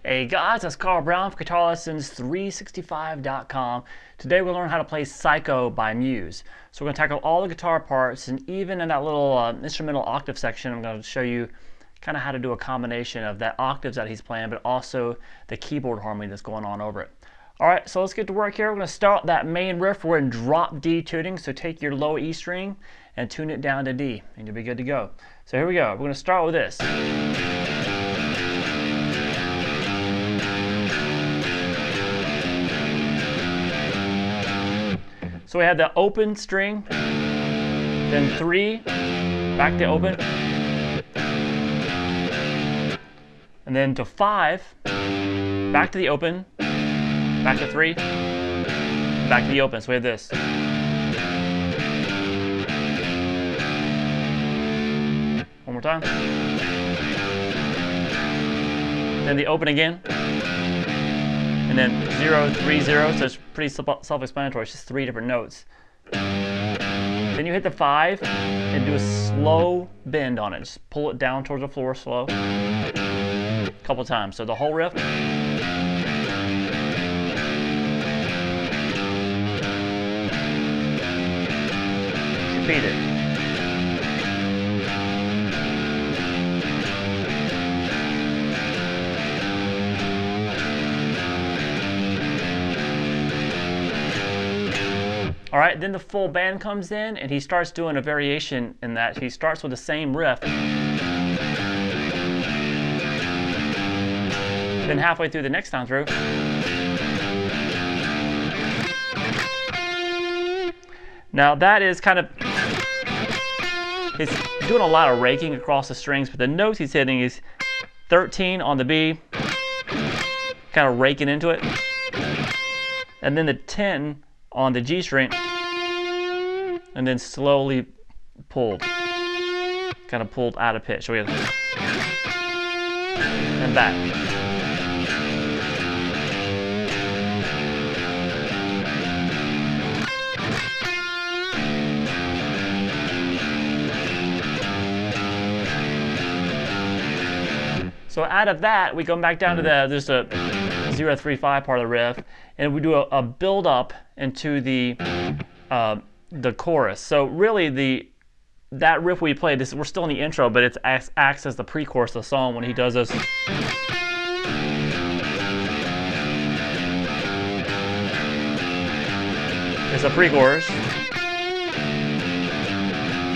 Hey guys, it's Carl Brown from GuitarLessons365.com. Today we'll learn how to play Psycho by Muse. So we're going to tackle all the guitar parts, and even in that little instrumental octave section, I'm going to show you kind of how to do a combination of that octaves that he's playing, but also the keyboard harmony that's going on over it. Alright, so let's get to work here. We're going to start that main riff. We're in drop D tuning, so take your low E string and tune it down to D, and you'll be good to go. So here we go. We're going to start with this. So we had the open string, then 3, back to open, and then to 5, back to the open, back to 3, back to the open. So we have this. One more time. Then the open again. And then 0, 3, 0, so it's pretty self-explanatory. It's just 3 different notes. Then you hit the 5 and do a slow bend on it. Just pull it down towards the floor slow. A couple times. So the whole riff. Repeat it. Alright, then the full band comes in and he starts doing a variation in that. He starts with the same riff. Then halfway through the next time through, now that is kind of, he's doing a lot of raking across the strings, but the notes he's hitting is 13 on the B, kind of raking into it, and then the 10 on the G string, and then slowly pulled, kind of pulled out of pitch. So we have, and back. So out of that, we go back down to there's a 0-3-5 part of the riff, and we do a build up into the chorus. So really that riff we played, we're still in the intro, but it acts as the pre-chorus of the song when he does this. It's a pre-chorus,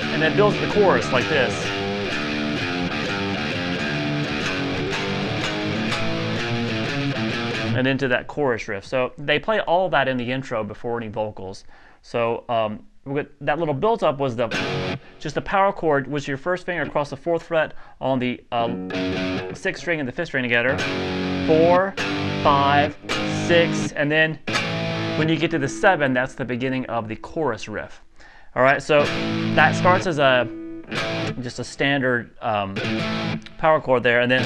and then builds the chorus like this. And into that chorus riff. So they play all that in the intro before any vocals. So that little build up was just the power chord, was your first finger across the 4th fret on the 6th string and the 5th string together. 4, 5, 6, and then when you get to the 7, that's the beginning of the chorus riff. All right, so that starts as just a standard power chord there, and then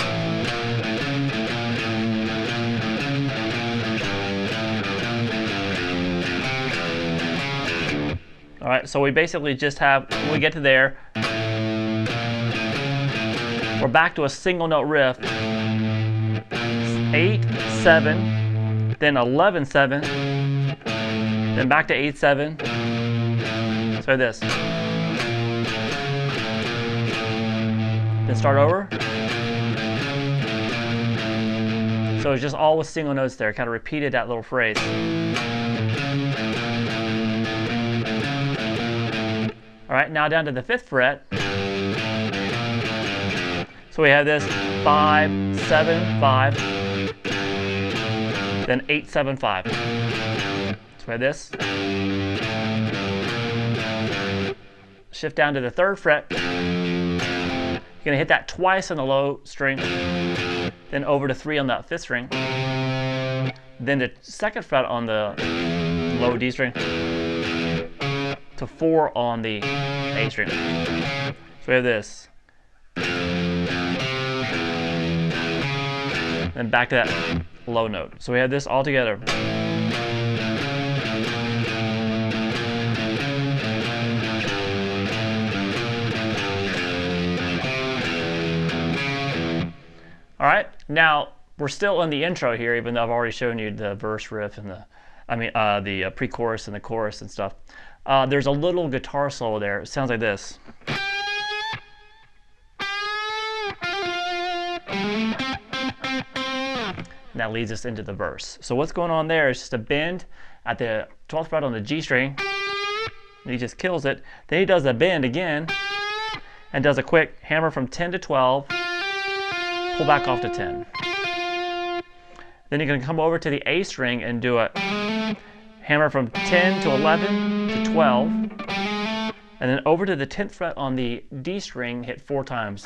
all right, so we basically just have, when we get to there, we're back to a single note riff. 8, 7, then 11, 7, then back to 8, 7. So this. Then start over. So it's just all with single notes there, kind of repeated that little phrase. Alright, now down to the 5th fret. So we have this 5, 7, 5, then 8, 7, 5. So we have this. Shift down to the 3rd fret. You're going to hit that twice on the low string, then over to 3 on that 5th string, then the 2nd fret on the low D string, to 4 on the A string. So we have this. Then back to that low note. So we have this all together. All right, now we're still in the intro here, even though I've already shown you the verse, riff, and the pre-chorus and the chorus and stuff. There's a little guitar solo there. It sounds like this. And that leads us into the verse. So what's going on there is just a bend at the 12th fret on the G string. And he just kills it. Then he does a bend again and does a quick hammer from 10 to 12, pull back off to 10. Then you're going to come over to the A string and do a hammer from 10 to 11 to 12. And then over to the 10th fret on the D string, hit 4 times.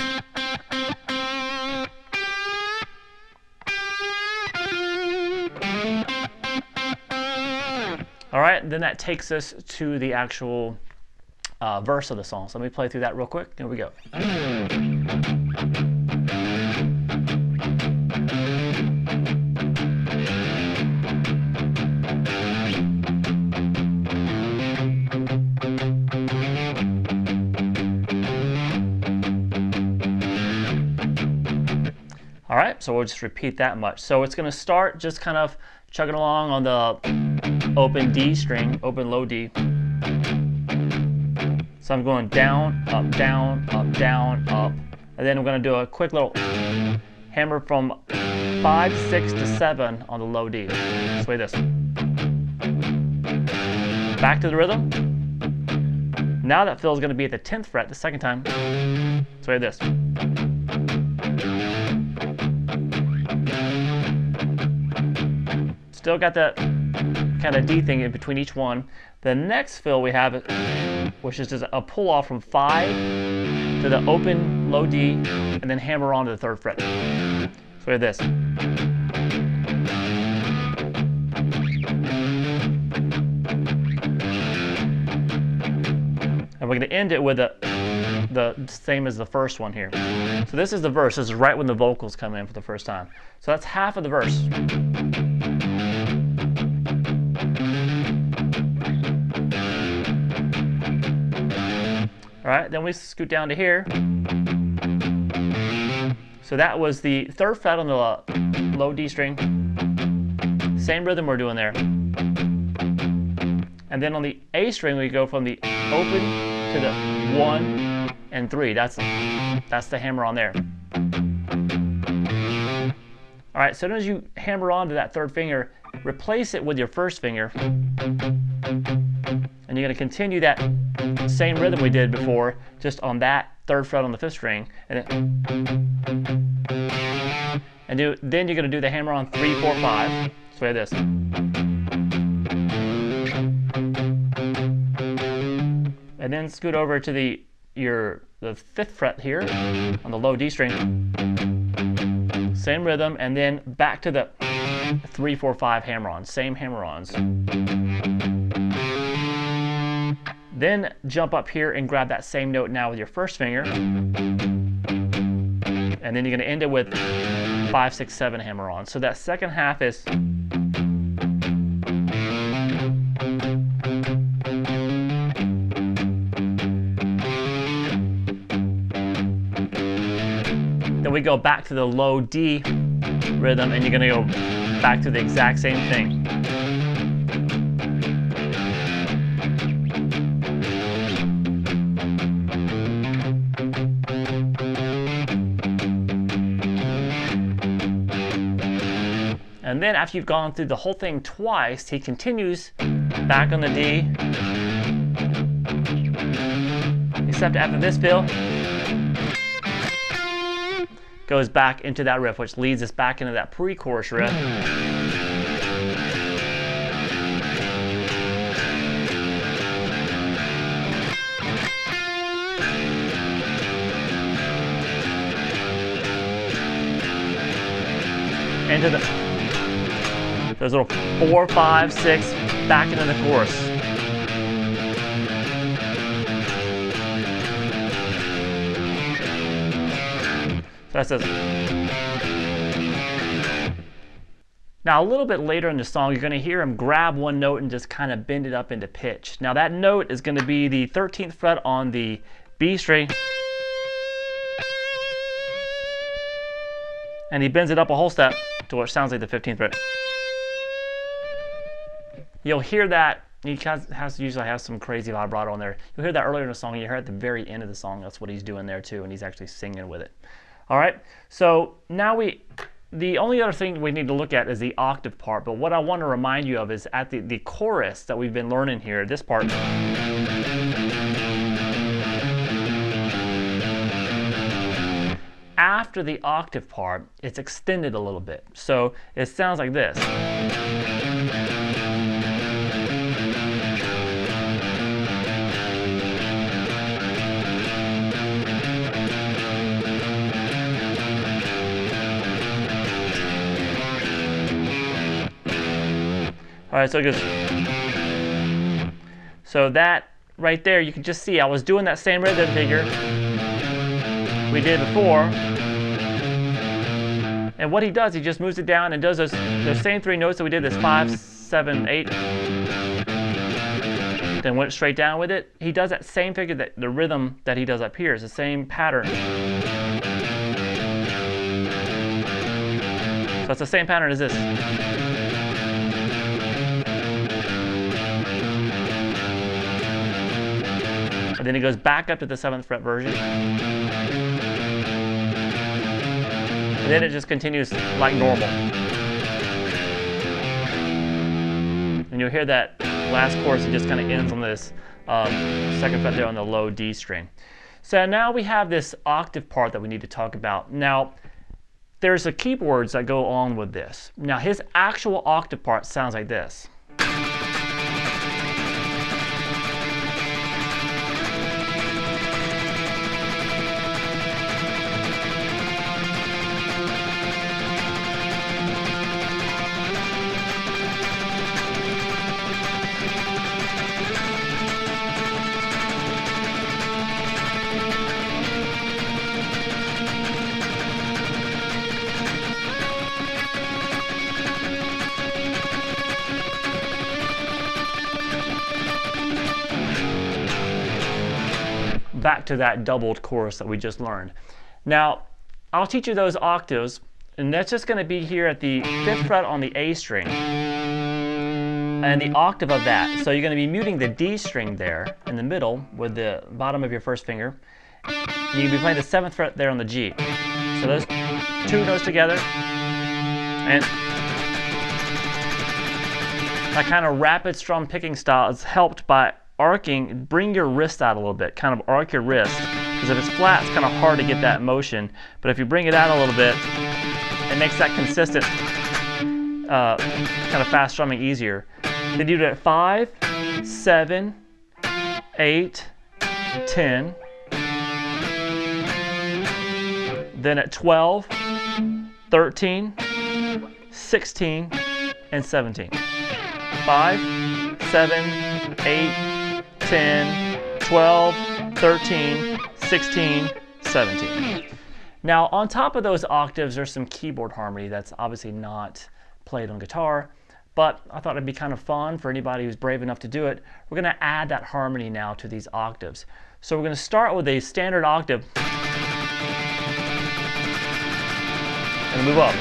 All right, then that takes us to the actual verse of the song. So let me play through that real quick. Here we go. All right, so we'll just repeat that much. So it's going to start just kind of chugging along on the open D string, open low D. So I'm going down, up, down, up, down, up. And then I'm going to do a quick little hammer from 5, 6 to 7 on the low D. Let's play this. Back to the rhythm. Now that fill is going to be at the 10th fret the second time. Let's play this. Still got that kind of D thing in between each one. The next fill we have, which is just a pull off from 5 to the open low D, and then hammer on to the 3rd fret. So we have this. And we're going to end it with the same as the first one here. So this is the verse. This is right when the vocals come in for the first time. So that's half of the verse. All right, then we scoot down to here. So that was the 3rd fret on the low D string. Same rhythm we're doing there. And then on the A string, we go from the open to the 1 and 3. That's the hammer on there. All right, so as soon as you hammer onto that 3rd finger, replace it with your 1st finger. And you're going to continue that same rhythm we did before, just on that 3rd fret on the 5th string. Then you're going to do the hammer on 3, 4, 5. So we have this. And then scoot over to the 5th fret here on the low D string. Same rhythm, and then back to the 3, 4, 5 hammer-ons, same hammer-ons. Then jump up here and grab that same note now with your 1st finger. And then you're going to end it with 5, 6, 7 hammer-ons. So that second half is. Then we go back to the low D rhythm, and you're going to go back to the exact same thing. And then after you've gone through the whole thing twice, he continues back on the D. Except after this fill, goes back into that riff, which leads us back into that pre-chorus riff. Into those little 4, 5, 6, back into the chorus. So that's this. Now a little bit later in the song, you're going to hear him grab one note and just kind of bend it up into pitch. Now that note is going to be the 13th fret on the B string. And he bends it up a whole step. to what sounds like the 15th fret. You'll hear that. He usually has some crazy vibrato on there. You'll hear that earlier in the song, and you hear at the very end of the song, that's what he's doing there too, and he's actually singing with it. All right, so now the only other thing we need to look at is the octave part, but what I want to remind you of is at the chorus that we've been learning here, this part. After the octave part, it's extended a little bit. So it sounds like this. All right, so it goes. So that right there, you can just see I was doing that same rhythm figure we did before. And what he does, he just moves it down and does those same 3 notes that we did, this 5, 7, 8. Then went straight down with it. He does that same figure, that the rhythm that he does up here is the same pattern. So it's the same pattern as this. And then he goes back up to the 7th fret version. And then it just continues like normal. And you'll hear that last chorus, it just kind of ends on this 2nd fret there on the low D string. So now we have this octave part that we need to talk about. Now, there's the keyboards that go on with this. Now, his actual octave part sounds like this. Back to that doubled chorus that we just learned. Now, I'll teach you those octaves, and that's just going to be here at the 5th fret on the A string, and the octave of that. So you're going to be muting the D string there in the middle with the bottom of your 1st finger. And you'll be playing the 7th fret there on the G. So those 2 notes together, and that kind of rapid strum picking style is helped by arcing. Bring your wrist out a little bit, kind of arc your wrist, because if it's flat, it's kind of hard to get that motion. But if you bring it out a little bit, it makes that consistent kind of fast strumming easier. Then you do it at 5, 7, 8, 10. Then at 12, 13, 16, and 17. 5, 7, 8, 10, 12, 13, 16, 17. Now, on top of those octaves, there's some keyboard harmony that's obviously not played on guitar, but I thought it'd be kind of fun for anybody who's brave enough to do it. We're going to add that harmony now to these octaves. So we're going to start with a standard octave and move up.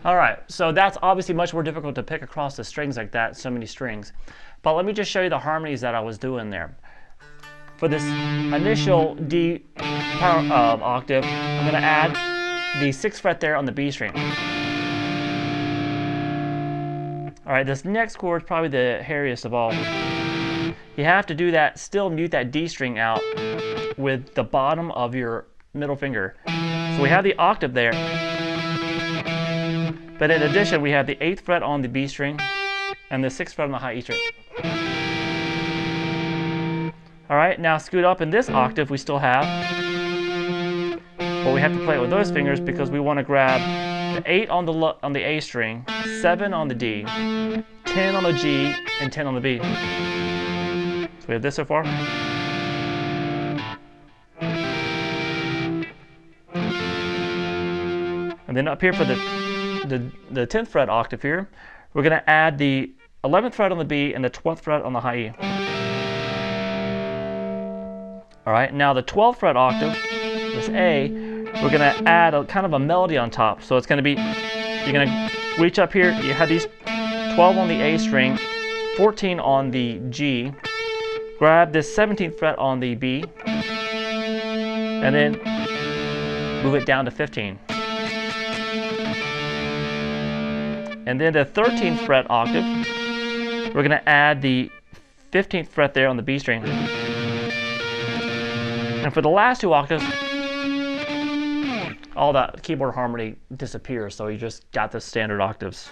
All right, so that's obviously much more difficult to pick across the strings like that, so many strings. But let me just show you the harmonies that I was doing there. For this initial D power octave, I'm going to add the 6th fret there on the B string. All right, this next chord is probably the hairiest of all. You have to do that, still mute that D string out with the bottom of your middle finger. So we have the octave there. But in addition, we have the 8th fret on the B string and the 6th fret on the high E string. All right, now scoot up in this octave we still have, but we have to play it with those fingers because we want to grab the 8 on the A string, 7 on the D, 10 on the G, and 10 on the B. So we have this so far. And then up here for the 10th fret octave here, we're going to add the 11th fret on the B and the 12th fret on the high E. All right, now the 12th fret octave, this A, we're going to add a kind of a melody on top. So it's going to be, you're going to reach up here, you have these 12 on the A string, 14 on the G, grab this 17th fret on the B, and then move it down to 15. And then the 13th fret octave, we're going to add the 15th fret there on the B string. And for the last 2 octaves, all that keyboard harmony disappears, so you just got the standard octaves.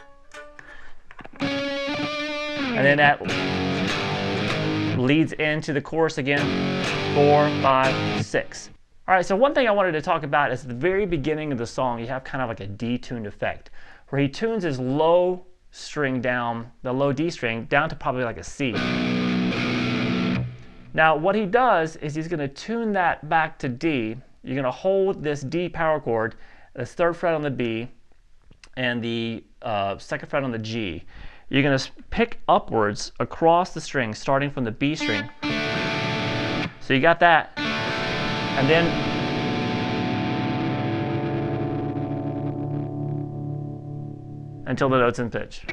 And then that leads into the chorus again, 4, 5, 6. All right, so one thing I wanted to talk about is at the very beginning of the song, you have kind of like a detuned effect, where he tunes his low string down, the low D string, down to probably like a C. Now what he does is he's going to tune that back to D. You're going to hold this D power chord, the 3rd fret on the B, and the 2nd fret on the G. You're going to pick upwards across the string, starting from the B string. So you got that, and then until the note's in pitch.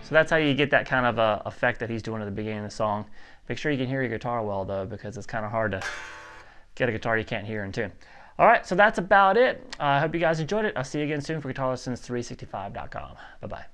So that's how you get that kind of effect that he's doing at the beginning of the song. Make sure you can hear your guitar well though, because it's kind of hard to get a guitar you can't hear in tune. All right, so that's about it. I hope you guys enjoyed it. I'll see you again soon for GuitarLessons365.com. Bye-bye.